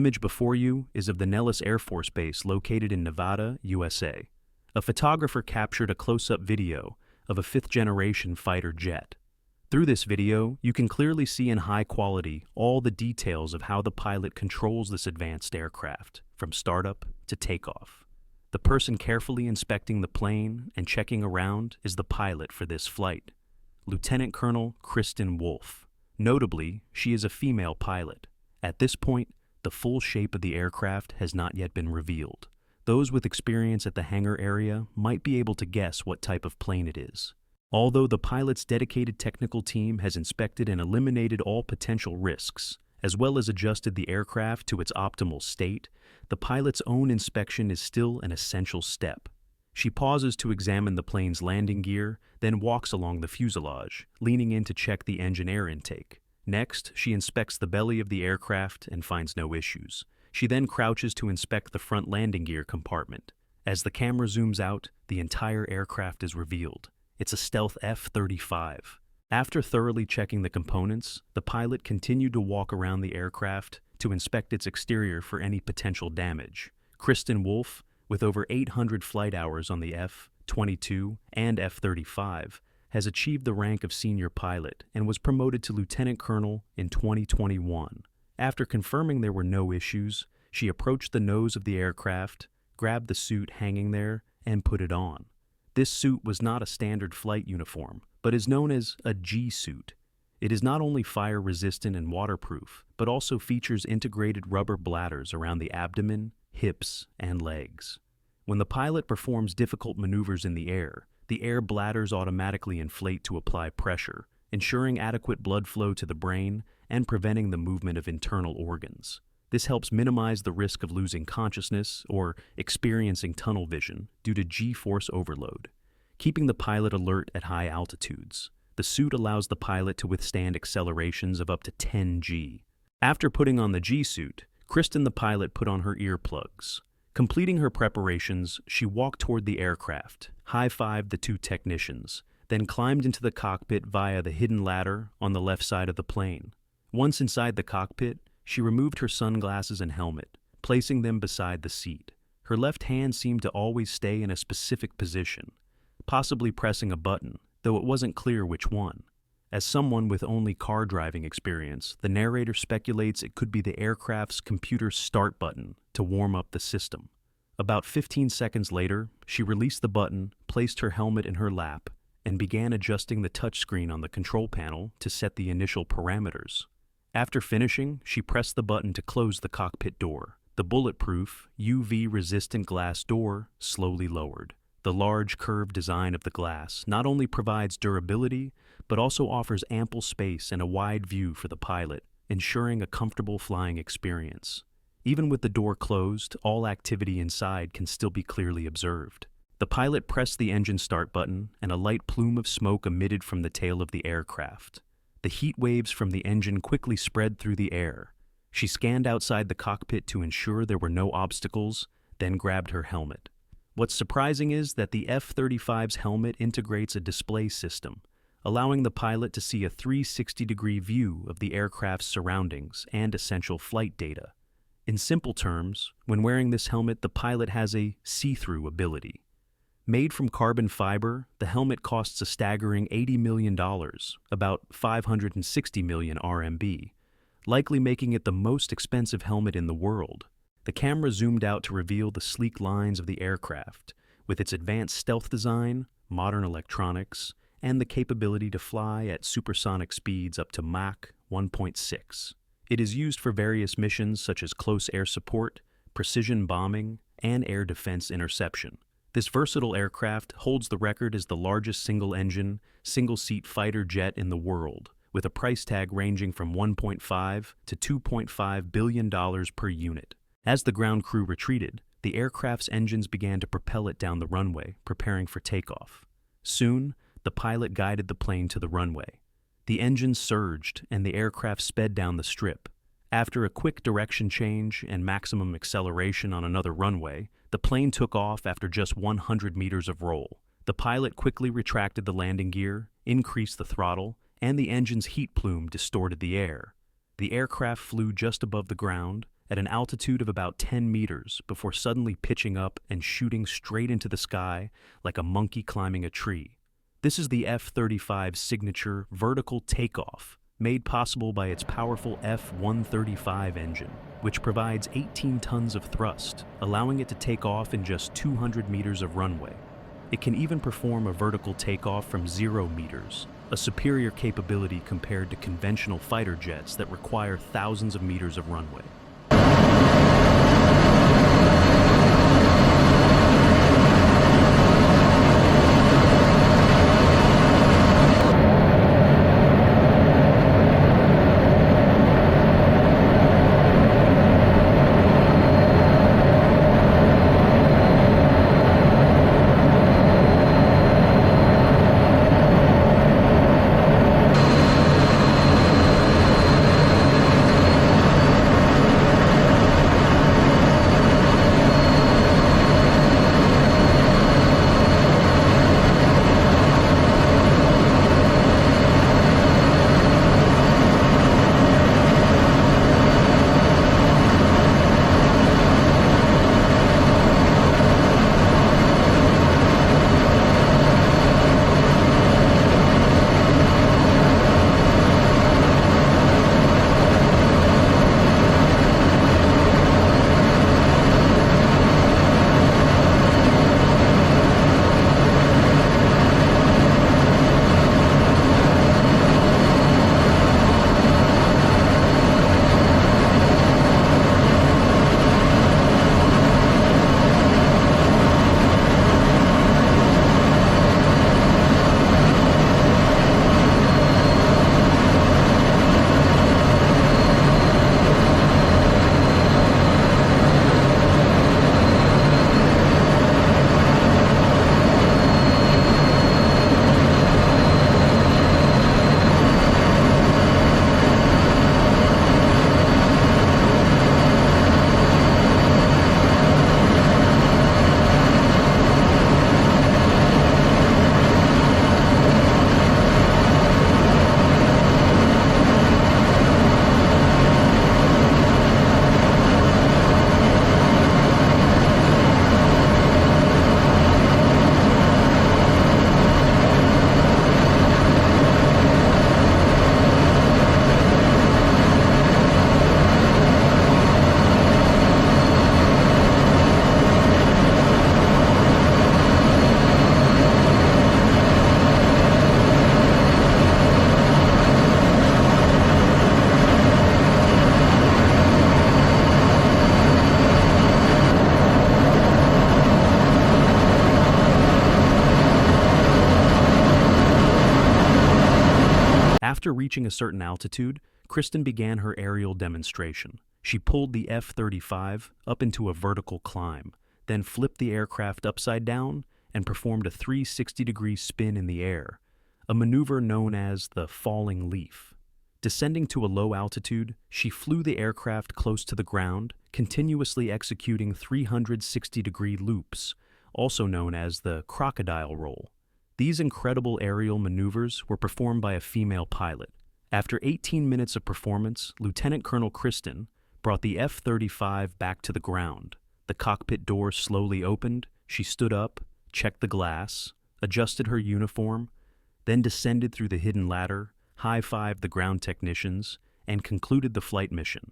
image before you is of the Nellis Air Force Base located in Nevada, USA. A photographer captured a close-up video of a fifth-generation fighter jet. Through this video, you can clearly see in high quality all the details of how the pilot controls this advanced aircraft, from startup to takeoff. The person carefully inspecting the plane and checking around is the pilot for this flight, Lieutenant Colonel Kristen Wolf. Notably, she is a female pilot. At this point, the full shape of the aircraft has not yet been revealed. Those with experience at the hangar area might be able to guess what type of plane it is. Although the pilot's dedicated technical team has inspected and eliminated all potential risks, as well as adjusted the aircraft to its optimal state, the pilot's own inspection is still an essential step. She pauses to examine the plane's landing gear, then walks along the fuselage, leaning in to check the engine air intake. Next, she inspects the belly of the aircraft and finds no issues. She then crouches to inspect the front landing gear compartment. As the camera zooms out, the entire aircraft is revealed. It's a stealth F-35. After thoroughly checking the components, the pilot continued to walk around the aircraft to inspect its exterior for any potential damage. Kristen Wolf, with over 800 flight hours on the F-22 and F-35, has achieved the rank of senior pilot and was promoted to lieutenant colonel in 2021. After confirming there were no issues, she approached the nose of the aircraft, grabbed the suit hanging there, and put it on. This suit was not a standard flight uniform, but is known as a G-suit. It is not only fire-resistant and waterproof, but also features integrated rubber bladders around the abdomen, hips, and legs. When the pilot performs difficult maneuvers in the air bladders automatically inflate to apply pressure, ensuring adequate blood flow to the brain and preventing the movement of internal organs. This helps minimize the risk of losing consciousness or experiencing tunnel vision due to G-force overload, keeping the pilot alert at high altitudes. The suit allows the pilot to withstand accelerations of up to 10 G. After putting on the G-suit, Kristen the pilot put on her earplugs. Completing her preparations, she walked toward the aircraft, high-fived the two technicians, then climbed into the cockpit via the hidden ladder on the left side of the plane. Once inside the cockpit, she removed her sunglasses and helmet, placing them beside the seat. Her left hand seemed to always stay in a specific position, possibly pressing a button, though it wasn't clear which one. As someone with only car driving experience, the narrator speculates it could be the aircraft's computer start button to warm up the system. About 15 seconds later, she released the button, placed her helmet in her lap, and began adjusting the touchscreen on the control panel to set the initial parameters. After finishing, she pressed the button to close the cockpit door. The bulletproof, UV-resistant glass door slowly lowered. The large, curved design of the glass not only provides durability, but also offers ample space and a wide view for the pilot, ensuring a comfortable flying experience. Even with the door closed, all activity inside can still be clearly observed. The pilot pressed the engine start button, and a light plume of smoke emitted from the tail of the aircraft. The heat waves from the engine quickly spread through the air. She scanned outside the cockpit to ensure there were no obstacles, then grabbed her helmet. What's surprising is that the F-35's helmet integrates a display system, allowing the pilot to see a 360-degree view of the aircraft's surroundings and essential flight data. In simple terms, when wearing this helmet, the pilot has a see-through ability. Made from carbon fiber, the helmet costs a staggering $80 million, about 560 million RMB, likely making it the most expensive helmet in the world. The camera zoomed out to reveal the sleek lines of the aircraft, with its advanced stealth design, modern electronics, and the capability to fly at supersonic speeds up to Mach 1.6. It is used for various missions such as close air support, precision bombing, and air defense interception. This versatile aircraft holds the record as the largest single-engine, single-seat fighter jet in the world, with a price tag ranging from $1.5 to $2.5 billion per unit. As the ground crew retreated, the aircraft's engines began to propel it down the runway, preparing for takeoff. Soon, the pilot guided the plane to the runway. The engines surged, and the aircraft sped down the strip. After a quick direction change and maximum acceleration on another runway, the plane took off after just 100 meters of roll. The pilot quickly retracted the landing gear, increased the throttle, and the engine's heat plume distorted the air. The aircraft flew just above the ground, at an altitude of about 10 meters before suddenly pitching up and shooting straight into the sky like a monkey climbing a tree. This is the F-35's signature vertical takeoff, made possible by its powerful F-135 engine, which provides 18 tons of thrust, allowing it to take off in just 200 meters of runway. It can even perform a vertical takeoff from 0 meters, a superior capability compared to conventional fighter jets that require thousands of meters of runway. After reaching a certain altitude, Kristen began her aerial demonstration. She pulled the F-35 up into a vertical climb, then flipped the aircraft upside down and performed a 360-degree spin in the air, a maneuver known as the falling leaf. Descending to a low altitude, she flew the aircraft close to the ground, continuously executing 360-degree loops, also known as the crocodile roll. These incredible aerial maneuvers were performed by a female pilot. After 18 minutes of performance, Lieutenant Colonel Kristen brought the F-35 back to the ground. The cockpit doors slowly opened, she stood up, checked the glass, adjusted her uniform, then descended through the hidden ladder, high-fived the ground technicians, and concluded the flight mission.